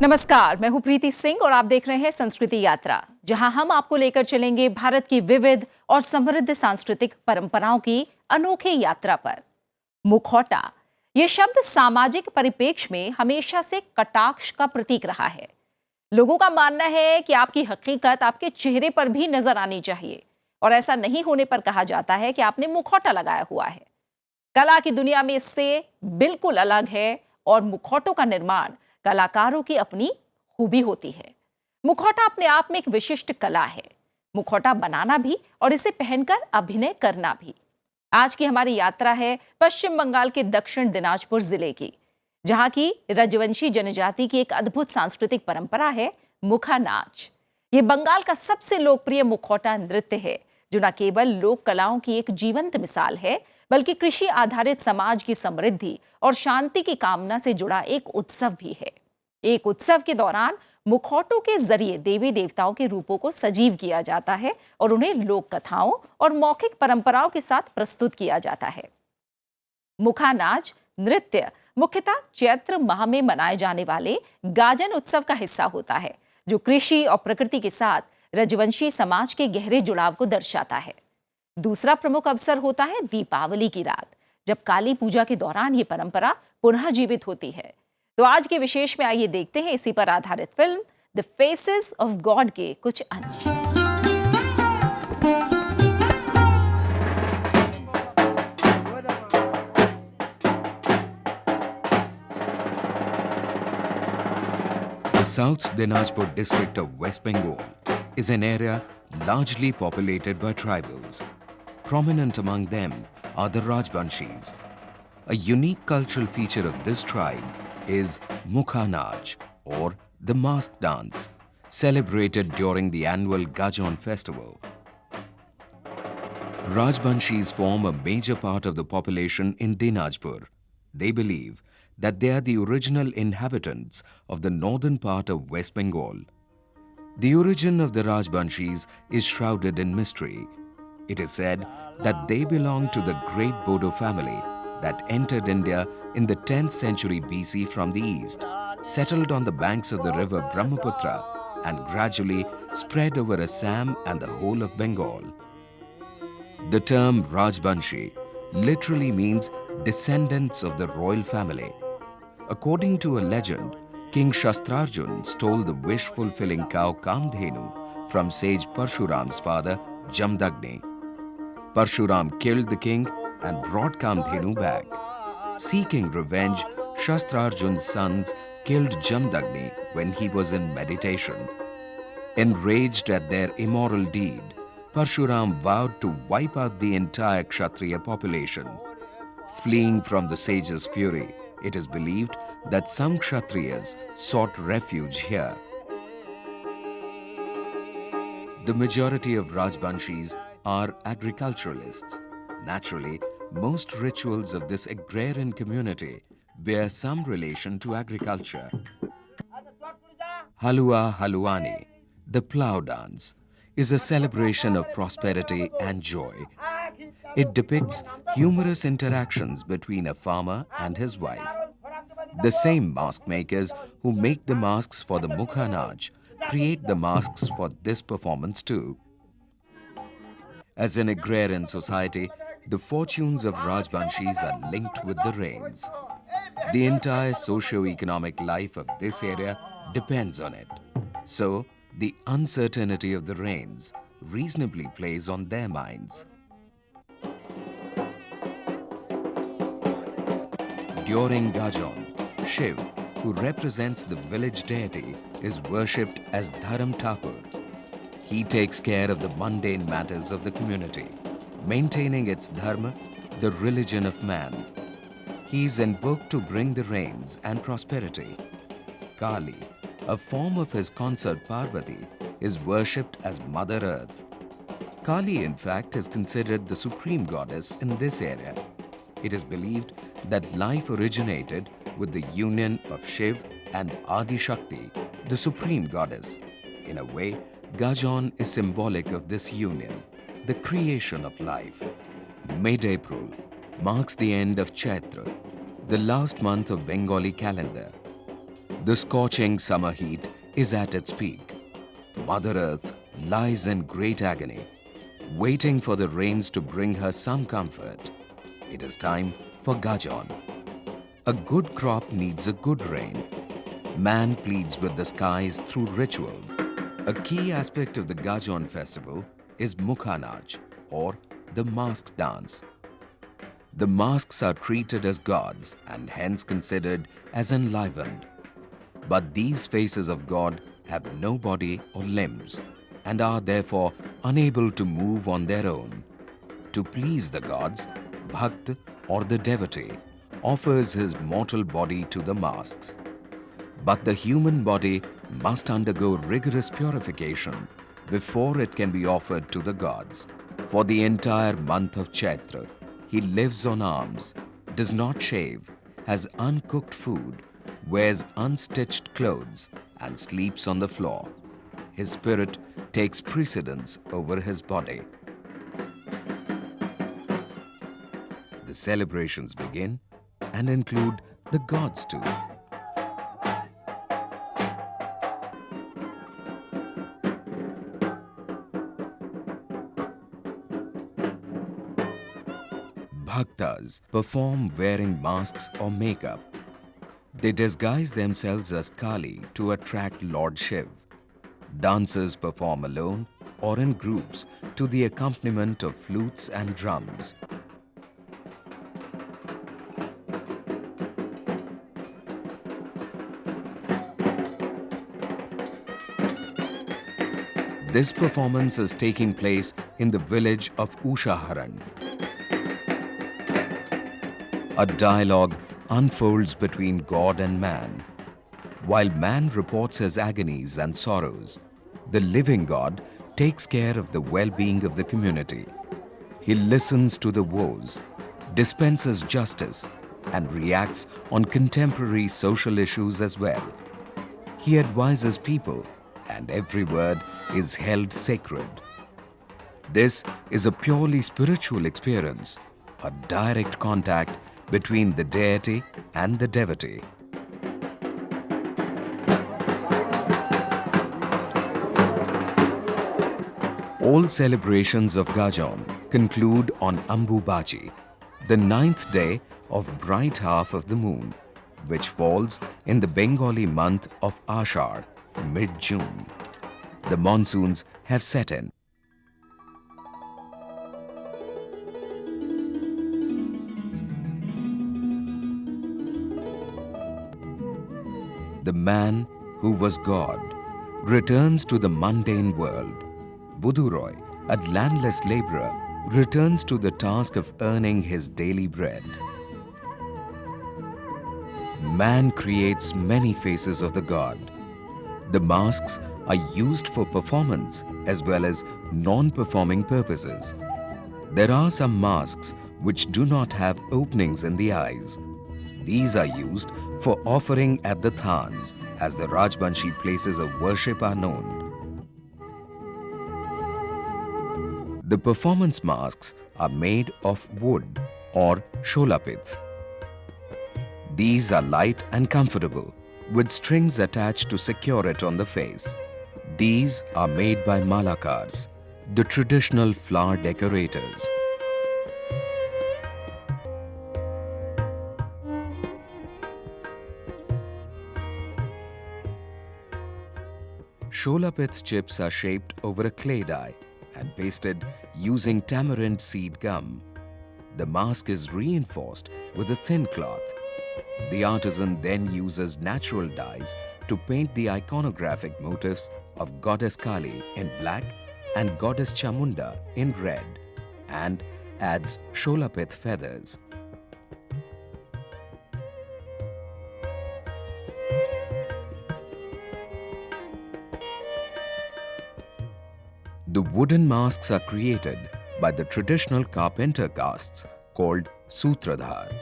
नमस्कार, मैं हूं प्रीति सिंह और आप देख रहे हैं संस्कृति यात्रा, जहां हम आपको लेकर चलेंगे भारत की विविध और समृद्ध सांस्कृतिक परंपराओं की अनोखी यात्रा पर। मुखौटा ये शब्द सामाजिक परिप्रेक्ष्य में हमेशा से कटाक्ष का प्रतीक रहा है। लोगों का मानना है कि आपकी हकीकत आपके चेहरे पर भी नजर आनी चाहिए और ऐसा नहीं होने पर कहा जाता है कि आपने मुखौटा लगाया हुआ है। कला की दुनिया में इससे बिल्कुल अलग है और मुखौटों का निर्माण कलाकारों की अपनी खूबी होती है। मुखौटा अपने आप में एक विशिष्ट कला है। मुखौटा बनाना भी और इसे पहनकर अभिनय करना भी। आज की हमारी यात्रा है पश्चिम बंगाल के दक्षिण दिनाजपुर जिले की, जहां की रजवंशी जनजाति की एक अद्भुत सांस्कृतिक परंपरा है मुखा नाच। ये बंगाल का सबसे लोकप्रिय मुखौटा नृत्य है, जो न केवल लोक कलाओं की एक जीवंत मिसाल है, बल्कि कृषि आधारित समाज की समृद्धि और शांति की कामना से जुड़ा एक उत्सव भी है। एक उत्सव के दौरान मुखौटों के जरिए देवी देवताओं के रूपों को सजीव किया जाता है और उन्हें लोक कथाओं और मौखिक परंपराओं के साथ प्रस्तुत किया जाता है। मुखा नाच नृत्य मुख्यतः चैत्र माह में मनाए जाने वाले गाजन उत्सव का हिस्सा होता है, जो कृषि और प्रकृति के साथ रजवंशी समाज के गहरे जुड़ाव को दर्शाता है। दूसरा प्रमुख अवसर होता है दीपावली की रात, जब काली पूजा के दौरान ये परंपरा पुनः जीवित होती है। तो आज के विशेष में आइए देखते हैं इसी पर आधारित film the faces of God के कुछ अंश। The South Dinajpur district of West Bengal is an area largely populated by tribals. Prominent among them are the Rajbanshis. A unique cultural feature of this tribe is Mukha Naach, or the mask dance, celebrated during the annual Gajon festival. Rajbanshis form a major part of the population in Dinajpur. They believe that they are the original inhabitants of the northern part of West Bengal. The origin of the Rajbanshis is shrouded in mystery. It is said that they belong to the great Bodo family that entered India in the 10th century BC from the east, settled on the banks of the river Brahmaputra, and gradually spread over Assam and the whole of Bengal. The term Rajbanshi literally means descendants of the royal family. According to a legend, King Shastrarjun stole the wish-fulfilling cow Kamdhenu from sage Parshuram's father Jamdagni. Parshuram killed the king and brought Kamdhenu back. Seeking revenge, Shastrarjun's sons killed Jamdagni when he was in meditation. Enraged at their immoral deed, Parshuram vowed to wipe out the entire Kshatriya population. Fleeing from the sage's fury, it is believed that some Kshatriyas sought refuge here. The majority of Rajbanshis are agriculturalists. Naturally, most rituals of this agrarian community bear some relation to agriculture. Halua Haluani, the plough dance, is a celebration of prosperity and joy. It depicts humorous interactions between a farmer and his wife. The same mask makers who make the masks for the Mukha Naach create the masks for this performance too. As an agrarian society, the fortunes of Rajbanshis are linked with the rains. The entire socio-economic life of this area depends on it. So, the uncertainty of the rains reasonably plays on their minds. During Gajon, Shiv, who represents the village deity, is worshipped as Dharam Thakur. He takes care of the mundane matters of the community, maintaining its dharma, the religion of man. He is invoked to bring the rains and prosperity. Kali, a form of his consort Parvati, is worshipped as Mother Earth. Kali, in fact, is considered the supreme goddess in this area. It is believed that life originated with the union of Shiv and Adi Shakti, the supreme goddess. In a way, Gajon is symbolic of this union, the creation of life. The scorching summer heat is at its peak. Mother Earth lies in great agony, waiting for the rains to bring her some comfort. It is time for Gajon. A good crop needs a good rain. Man pleads with the skies through ritual. A key aspect of the Gajon festival is Mukhanaj, or the mask dance. The masks are treated as gods and hence considered as enlivened. But these faces of God have no body or limbs and are therefore unable to move on their own. To please the gods, Bhakt or the devotee offers his mortal body to the masks. But the human body must undergo rigorous purification before it can be offered to the gods. For the entire month of Chaitra, he lives on alms, does not shave, has uncooked food, wears unstitched clothes, and sleeps on the floor. His spirit takes precedence over his body. The celebrations begin and include the gods too. Bhaktas perform wearing masks or makeup. They disguise themselves as Kali to attract Lord Shiv. Dancers perform alone or in groups to the accompaniment of flutes and drums. This performance is taking place in the village of Ushaharan. A dialogue unfolds between God and man. While man reports his agonies and sorrows, the living God takes care of the well-being of the community. He listens to the woes, dispenses justice, and reacts on contemporary social issues as well. He advises people, and every word is held sacred. This is a purely spiritual experience, a direct contact between the deity and the devotee. All celebrations of Gajon conclude on Ambubachi, the 9th day of bright half of the moon, which falls in the Bengali month of Ashar, mid-June. The monsoons have set in. The man who was God returns to the mundane world. Budu Roy, a landless laborer, returns to the task of earning his daily bread. Man creates many faces of the god. The masks are used for performance as well as non-performing purposes. There are some masks which do not have openings in the eyes. These are used for offering at the thans, as the Rajbanshi places of worship are known. The performance masks are made of wood or sholapith. These are light and comfortable, with strings attached to secure it on the face. These are made by Malakars, the traditional flower decorators. Sholapith chips are shaped over a clay die and pasted using tamarind seed gum. The mask is reinforced with a thin cloth. The artisan then uses natural dyes to paint the iconographic motifs of Goddess Kali in black and Goddess Chamunda in red, and adds Sholapith feathers. The wooden masks are created by the traditional carpenter castes called Sutradhar.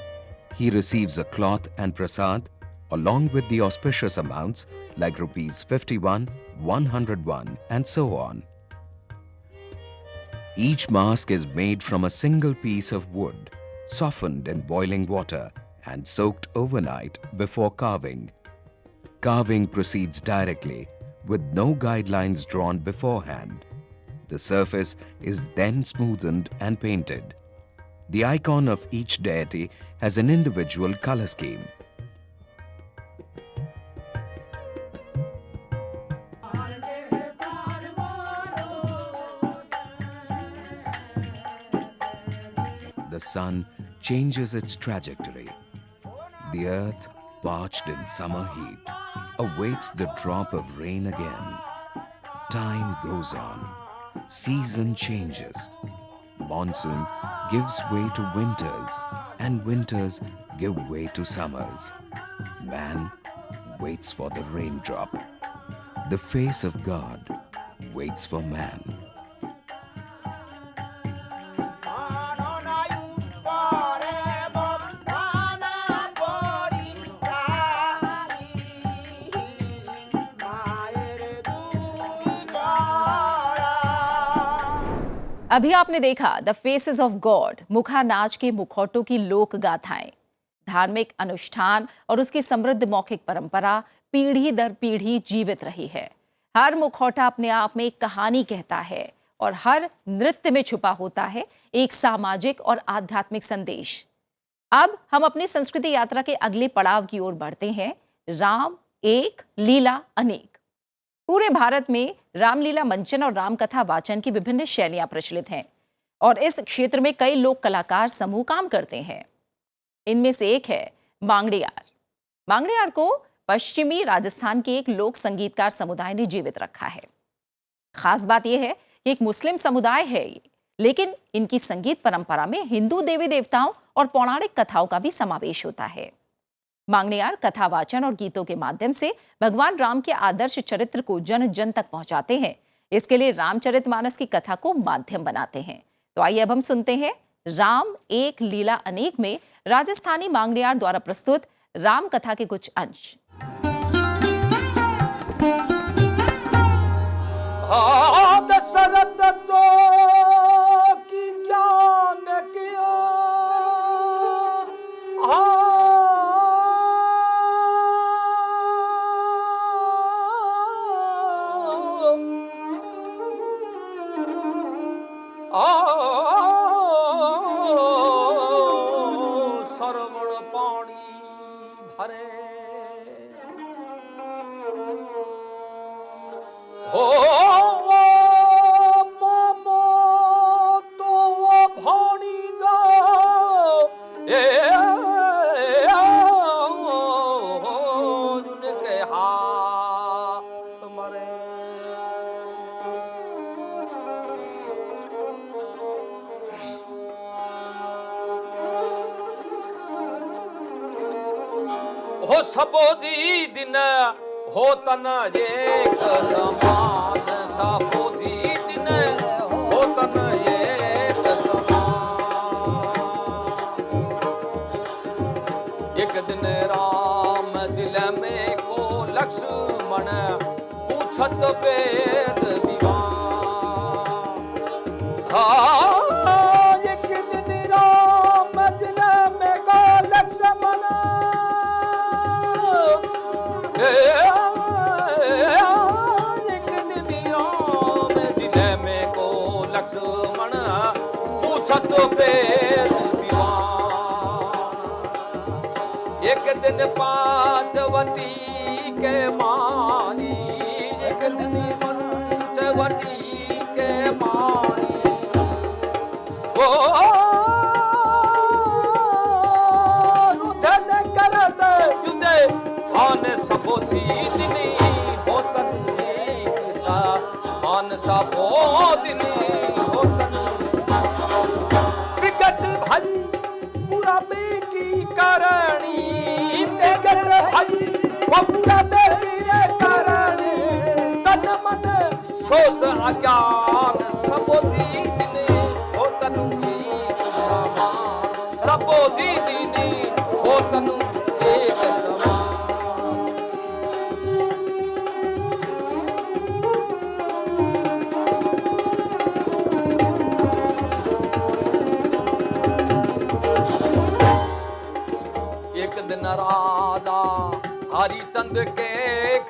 He receives a cloth and prasad along with the auspicious amounts like rupees 51, 101 and so on. Each mask is made from a single piece of wood, softened in boiling water and soaked overnight before carving. Carving proceeds directly, with no guidelines drawn beforehand. The surface is then smoothened and painted. The icon of each deity has an individual color scheme. The sun changes its trajectory. The earth, parched in summer heat, awaits the drop of rain again. Time goes on. Season changes. Monsoon gives way to winters, and winters give way to summers. Man waits for the raindrop. The face of God waits for man. अभी आपने देखा the faces of God, मुखा नाच के मुखौटों की लोक गाथाएं। धार्मिक अनुष्ठान और उसकी समृद्ध मौखिक परंपरा पीढ़ी दर पीढ़ी जीवित रही है। हर मुखौटा अपने आप में एक कहानी कहता है और हर नृत्य में छुपा होता है एक सामाजिक और आध्यात्मिक संदेश। अब हम अपनी संस्कृति यात्रा के अगले पड़ाव की ओर बढ़ते हैं, राम एक लीला अनेक। पूरे भारत में रामलीला मंचन और रामकथा वाचन की विभिन्न शैलियां प्रचलित हैं और इस क्षेत्र में कई लोक कलाकार समूह काम करते हैं। इनमें से एक है मांगड़ियार। मांगड़ियार को पश्चिमी राजस्थान के एक लोक संगीतकार समुदाय ने जीवित रखा है। खास बात यह है कि एक मुस्लिम समुदाय है ये, लेकिन इनकी संगीत परंपरा में हिंदू देवी देवताओं और पौराणिक कथाओं का भी समावेश होता है। मांगड़ियार कथा वाचन और गीतों के माध्यम से भगवान राम के आदर्श चरित्र को जन जन तक पहुंचाते हैं। इसके लिए रामचरितमानस की कथा को माध्यम बनाते हैं। तो आइए अब हम सुनते हैं राम एक लीला अनेक में राजस्थानी मांगड़ियार द्वारा प्रस्तुत राम कथा के कुछ अंश। दशरथ तो की ज्ञान किया, सरवण पानी भरे हो मामो तो भानी जाओ उनके हाथ मरे। हो सबोजी दिन हो तन एक समान, सबोजी दिन हो तन एक समान। एक दिन राम जिले में को लक्ष्मण पूछत वेद विवान। एक दिन राम जिले में को लक्ष्मण एक दिन राम जिले में को लक्ष्मण पूछत वेद विवान। एक दिन पांचवटी के मानी, एक दिन पंचवटी के मानी। रुदन करत युदे आन सबोधी दिनी होतन एक सा, आन सबोधिनी होतन विकट भाई पूरा बेकी करणी। विकट भाई वो पूरा बेकी रे करणी, तन मन सोच अज्ञान सबोधी दिनी होतन एक समान, सबोधी दिनी होतन एक समान। एक दिन राजा हरिचंद के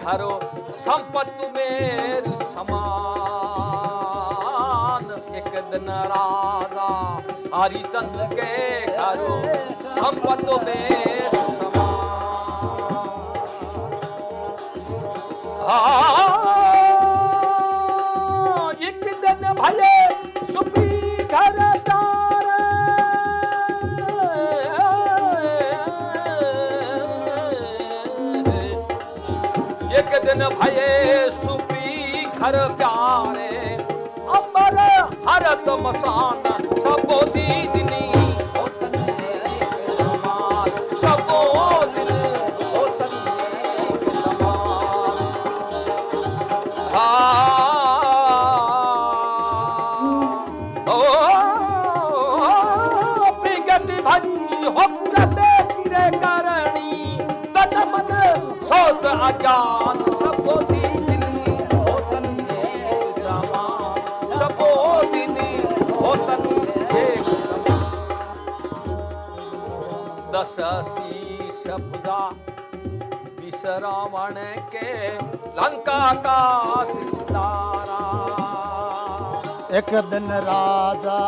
घरो संपत्ति मेरी समान। एक दिन राजा हरिचंद के घरो संपत्ति मेरी समान। एक दिन भले सुपी घर एक दिन भये सुपी घर प्यारे अमर हरत मसान सबो दीदनी होतन एक समान। सबो दिन होतन एक समान। प्रगट भरी हो पूरा बेतिरे करणी तन मन सोच अज्ञान सबो दीदनी होतन एक समान। सबो दीदनी होतन एक समान। दस शीश भुजा विष रावण के लंका का सिंदारा। एक दिन राजा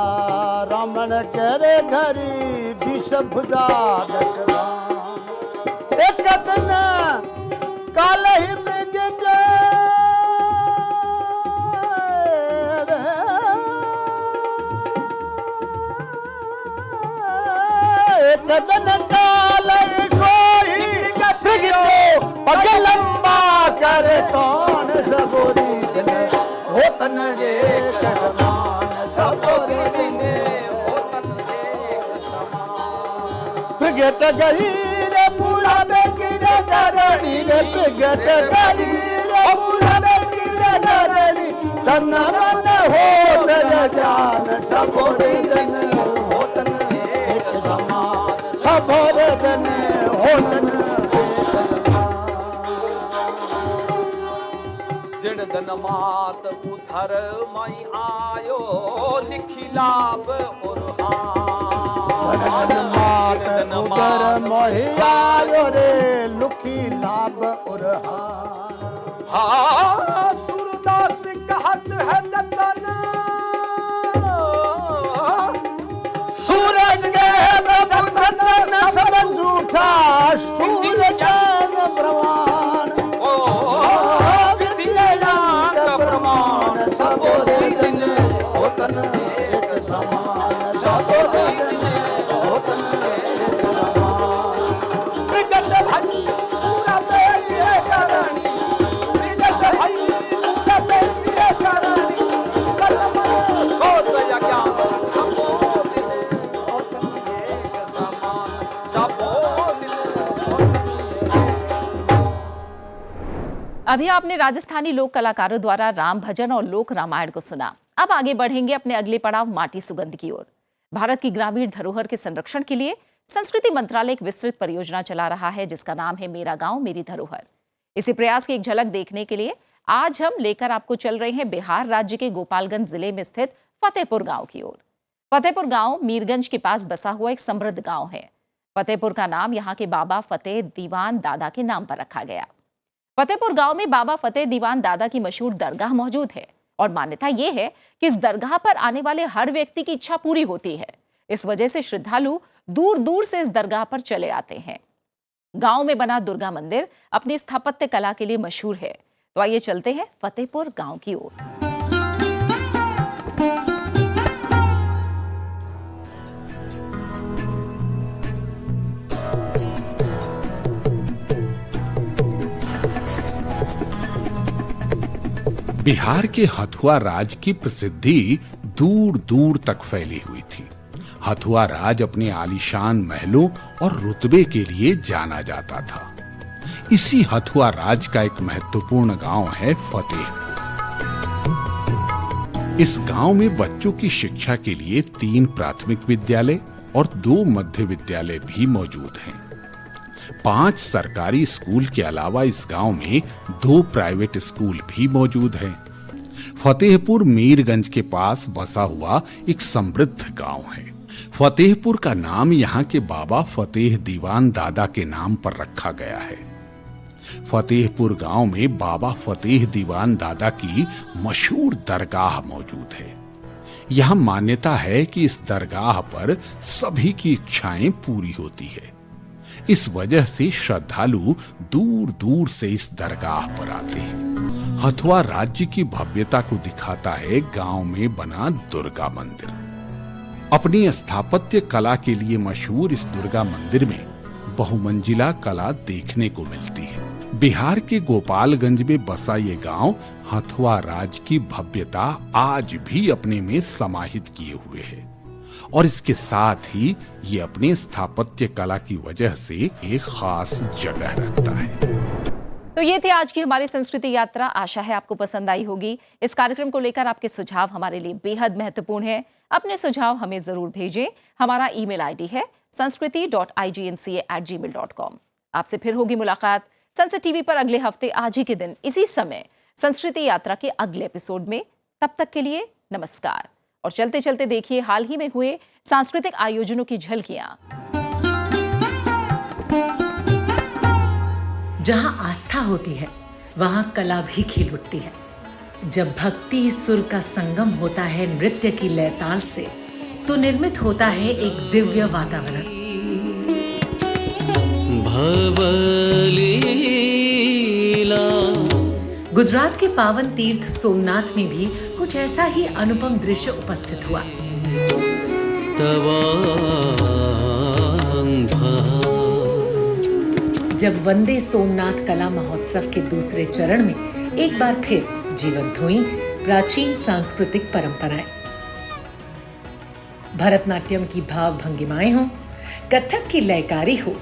रावण करे घरी विष भुजा दशराम। एक दिन काल ही मृग एक दिन काल सोई मृग पग लंबा करे तौन सबोरी दिन होतन एक समान। सबोरी दिन होतन एक समान। प्रगट गई रे पूरा बेगिरे करणी रे प्रगट गई रे पूरा बेगिरे करणी तन मन होत जान। सबोरी दिन होतन एक समान। सबोरी दिन होतन एक समान। जिन दिन मात उधर मई आयो लिखी लाभ और मात उधर मोहि आयो रे लुखी लाभ उरहान। सूरदास कहत है जतन सूरज के प्रभु धन सब झूठा सूरज ज्ञान प्रमाण। ओ विद्या का प्रमाण सबो दिन होतन एक समान। सबो दिन होतन एक समान। प्रगट भई पूरा बेतिरे करणी। प्रगट भई पूरा बेतिरे करणी तन मन सोच अज्ञान सबो दिन होतन एक समान। सबो दिन होतन अभी आपने राजस्थानी लोक कलाकारों द्वारा राम भजन और लोक रामायण को सुना। अब आगे बढ़ेंगे अपने अगले पड़ाव माटी सुगंध की ओर। भारत की ग्रामीण धरोहर के संरक्षण के लिए संस्कृति मंत्रालय एक विस्तृत परियोजना चला रहा है जिसका नाम है मेरा गांव मेरी धरोहर। इसी प्रयास की एक झलक देखने के लिए आज हम लेकर आपको चल रहे हैं बिहार राज्य के गोपालगंज जिले में स्थित फतेहपुर गांव की ओर। फतेहपुर गांव मीरगंज के पास बसा हुआ एक समृद्ध गांव है। फतेहपुर का नाम यहाँ के बाबा फतेह दीवान दादा के नाम पर रखा गया। फतेहपुर गांव में बाबा फतेह दीवान दादा की मशहूर दरगाह मौजूद है और मान्यता यह है कि इस दरगाह पर आने वाले हर व्यक्ति की इच्छा पूरी होती है। इस वजह से श्रद्धालु दूर दूर से इस दरगाह पर चले आते हैं। गांव में बना दुर्गा मंदिर अपनी स्थापत्य कला के लिए मशहूर है। तो आइए चलते हैं फतेहपुर गांव की ओर। बिहार के हथुआ राज की प्रसिद्धि दूर दूर तक फैली हुई थी। हथुआ राज अपने आलीशान महलों और रुतबे के लिए जाना जाता था। इसी हथुआ राज का एक महत्वपूर्ण गांव है फतेहपुर। इस गांव में बच्चों की शिक्षा के लिए 3 प्राथमिक विद्यालय और 2 मध्य विद्यालय भी मौजूद हैं। 5 सरकारी स्कूल के अलावा इस गांव में 2 प्राइवेट स्कूल भी मौजूद हैं। फतेहपुर मीरगंज के पास बसा हुआ एक समृद्ध गांव है। फतेहपुर का नाम यहाँ के बाबा फतेह दीवान दादा के नाम पर रखा गया है। फतेहपुर गांव में बाबा फतेह दीवान दादा की मशहूर दरगाह मौजूद है। यहां मान्यता है कि इस दरगाह पर सभी की इच्छाएं पूरी होती है। इस वजह से श्रद्धालु दूर दूर से इस दरगाह पर आते हैं। हथुआ राज्य की भव्यता को दिखाता है गांव में बना दुर्गा मंदिर। अपनी स्थापत्य कला के लिए मशहूर इस दुर्गा मंदिर में बहुमंजिला कला देखने को मिलती है। बिहार के गोपालगंज में बसा ये गांव हथुआ राज्य की भव्यता आज भी अपने में समाहित किए हुए है और इसके साथ ही ये अपने स्थापत्य कला की वजह से एक खास जगह रखता है। तो ये थी आज की हमारी संस्कृति यात्रा। आशा है आपको पसंद आई होगी। इस कार्यक्रम को लेकर आपके सुझाव हमारे लिए बेहद महत्वपूर्ण है। अपने सुझाव हमें जरूर भेजें। हमारा ईमेल आईडी है sanskriti.ignca@gmail.com। आपसे फिर होगी मुलाकात सनसेट टीवी पर अगले हफ्ते आज ही के दिन इसी समय संस्कृति यात्रा के अगले एपिसोड में। तब तक के लिए नमस्कार और चलते चलते देखिए हाल ही में हुए सांस्कृतिक आयोजनों की झलकियां। जहां आस्था होती है वहां कला भी खिल उठती है। जब भक्ति सुर का संगम होता है नृत्य की लयताल से, तो निर्मित होता है एक दिव्य वातावरण। भवलीला। गुजरात के पावन तीर्थ सोमनाथ में भी कुछ ऐसा ही अनुपम दृश्य उपस्थित हुआ। जब वंदे सोमनाथ कला महोत्सव के दूसरे चरण में एक बार फिर जीवंत हुई प्राचीन सांस्कृतिक परंपराएं। भरतनाट्यम की भाव भंगिमाएं हो, कथक की लयकारी हो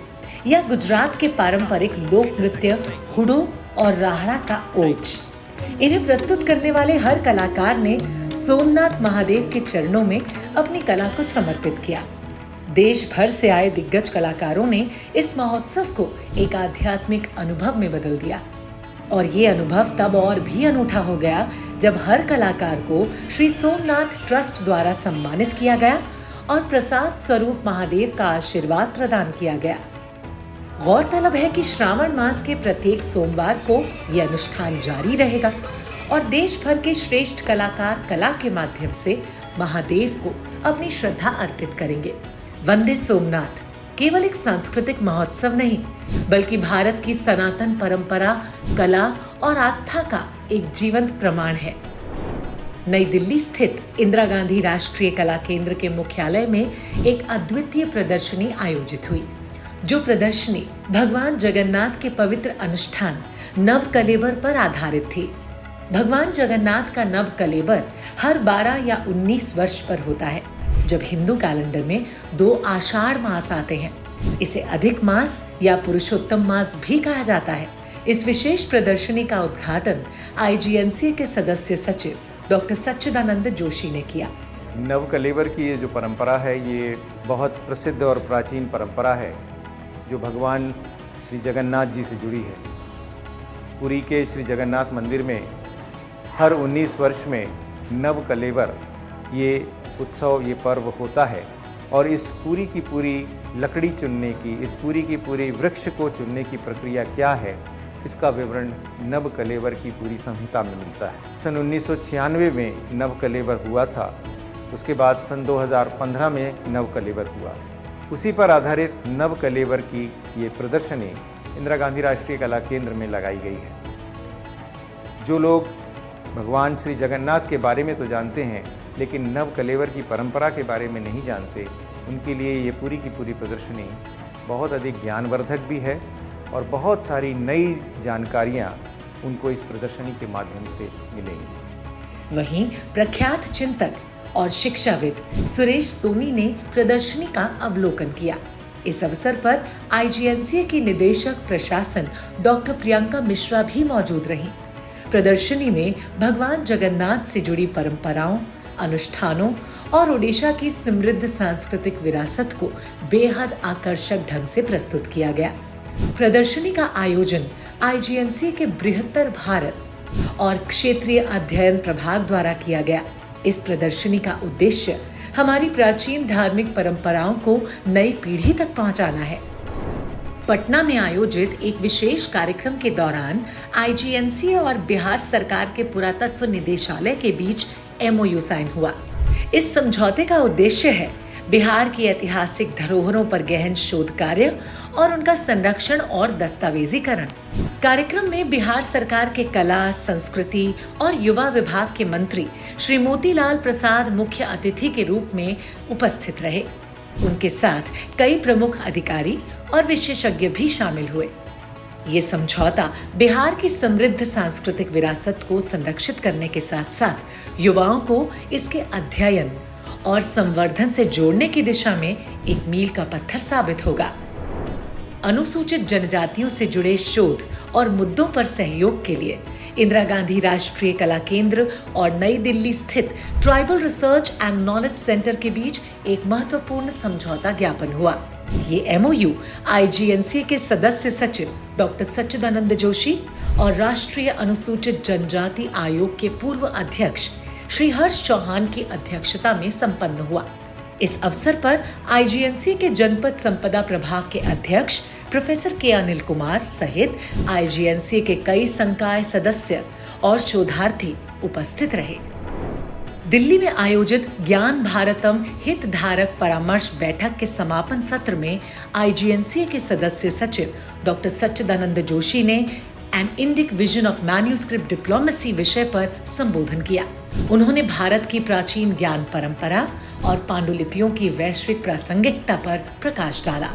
या गुजरात के पारंपरिक लोक नृत्य हुडो और राहड़ा का ओज, इन्हें प्रस्तुत करने वाले हर कलाकार ने सोमनाथ महादेव के चरणों में अपनी कला को समर्पित किया। देश भर से आए दिग्गज कलाकारों ने इस महोत्सव को एक आध्यात्मिक अनुभव में बदल दिया और ये अनुभव तब और भी अनूठा हो गया जब हर कलाकार को श्री सोमनाथ ट्रस्ट द्वारा सम्मानित किया गया और प्रसाद स्वरूप महादेव का आशीर्वाद प्रदान किया गया। गौरतलब है कि श्रावण मास के प्रत्येक सोमवार को यह अनुष्ठान जारी रहेगा और देश भर के श्रेष्ठ कलाकार कला के माध्यम से महादेव को अपनी श्रद्धा अर्पित करेंगे। वंदे सोमनाथ केवल एक सांस्कृतिक महोत्सव नहीं, बल्कि भारत की सनातन परंपरा, कला और आस्था का एक जीवंत प्रमाण है। नई दिल्ली स्थित इंदिरा गांधी राष्ट्रीय कला केंद्र के मुख्यालय में एक अद्वितीय प्रदर्शनी आयोजित हुई, जो प्रदर्शनी भगवान जगन्नाथ के पवित्र अनुष्ठान नव कलेबर पर आधारित थी। भगवान जगन्नाथ का नव कलेबर हर 12 या 19 वर्ष पर होता है, जब हिंदू कैलेंडर में 2 आषाढ़ मास आते हैं। इसे अधिक मास या पुरुषोत्तम मास भी कहा जाता है। इस विशेष प्रदर्शनी का उद्घाटन IGNCA के सदस्य सचिव डॉक्टर सच्चिदानंद जोशी ने किया। नव कलेबर की ये जो परंपरा है, ये बहुत प्रसिद्ध और प्राचीन परंपरा है जो भगवान श्री जगन्नाथ जी से जुड़ी है। पुरी के श्री जगन्नाथ मंदिर में हर 19 वर्ष में नव कलेबर ये उत्सव, ये पर्व होता है और इस पूरी की पूरी लकड़ी चुनने की, इस पूरी की पूरी वृक्ष को चुनने की प्रक्रिया क्या है, इसका विवरण नव कलेबर की पूरी संहिता में मिलता है। सन 1996 में नव कलेबर हुआ था, उसके बाद सन 2015 में नव कलेबर हुआ। उसी पर आधारित नव कलेबर की ये प्रदर्शनी इंदिरा गांधी राष्ट्रीय कला केंद्र में लगाई गई है। जो लोग भगवान श्री जगन्नाथ के बारे में तो जानते हैं, लेकिन नव कलेवर की परंपरा के बारे में नहीं जानते, उनके लिए ये पूरी की पूरी प्रदर्शनी बहुत अधिक ज्ञानवर्धक भी है और बहुत सारी नई जानकारियाँ उनको इस प्रदर्शनी के माध्यम से मिलेंगी। वहीं प्रख्यात चिंतक और शिक्षाविद सुरेश सोनी ने प्रदर्शनी का अवलोकन किया। इस अवसर पर IGNCA की निदेशक प्रशासन डॉक्टर प्रियंका मिश्रा भी मौजूद रहीं। प्रदर्शनी में भगवान जगन्नाथ से जुड़ी परंपराओं, अनुष्ठानों और ओडिशा की समृद्ध सांस्कृतिक विरासत को बेहद आकर्षक ढंग से प्रस्तुत किया गया। प्रदर्शनी का आयोजन IGNCA के बृहत्तर भारत और क्षेत्रीय अध्ययन प्रभाग द्वारा किया गया। इस प्रदर्शनी का उद्देश्य हमारी प्राचीन धार्मिक परंपराओं को नई पीढ़ी तक पहुंचाना है। पटना में आयोजित एक विशेष कार्यक्रम के दौरान आईजीएनसीए और बिहार सरकार के पुरातत्व निदेशालय के बीच एमओयू साइन हुआ। इस समझौते का उद्देश्य है बिहार की ऐतिहासिक धरोहरों पर गहन शोध कार्य और उनका संरक्षण और दस्तावेजीकरण। कार्यक्रम में बिहार सरकार के कला, संस्कृति और युवा विभाग के मंत्री श्री मोतीलाल प्रसाद मुख्य अतिथि के रूप में उपस्थित रहे। उनके साथ कई प्रमुख अधिकारी और विशेषज्ञ भी शामिल हुए। ये समझौता बिहार की समृद्ध सांस्कृतिक विरासत को संरक्षित करने के साथ साथ युवाओं को इसके अध्ययन और संवर्धन से जोड़ने की दिशा में एक मील का पत्थर साबित होगा। अनुसूचित जनजातियों से जुड़े शोध और मुद्दों पर सहयोग के लिए इंदिरा गांधी राष्ट्रीय कला केंद्र और नई दिल्ली स्थित tribal research and knowledge centre के बीच एक महत्वपूर्ण समझौता ज्ञापन हुआ। ये एमओयू आईजीएनसीए के सदस्य सचिव डॉक्टर सच्चिदानंद जोशी और राष्ट्रीय अनुसूचित जनजाति आयोग के पूर्व अध्यक्ष श्री हर्ष चौहान की अध्यक्षता में संपन्न हुआ। इस अवसर पर आईजीएनसीए के जनपद संपदा प्रभाग के अध्यक्ष प्रोफेसर के अनिल कुमार सहित आईजीएनसीए के कई संकाय सदस्य और शोधार्थी उपस्थित रहे। दिल्ली में आयोजित ज्ञान भारतम हितधारक परामर्श बैठक के समापन सत्र में आईजीएनसीए के सदस्य सचिव डॉक्टर सच्चिदानंद जोशी ने an Indic vision of manuscript diplomacy विषय पर संबोधन किया। उन्होंने भारत की प्राचीन ज्ञान परंपरा और पांडुलिपियों की वैश्विक प्रासंगिकता पर प्रकाश डाला।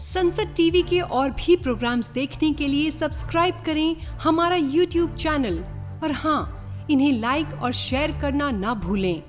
संसद टीवी के और भी प्रोग्राम्स देखने के लिए सब्सक्राइब करें हमारा YouTube चैनल और हाँ, इन्हें लाइक और शेयर करना ना भूलें।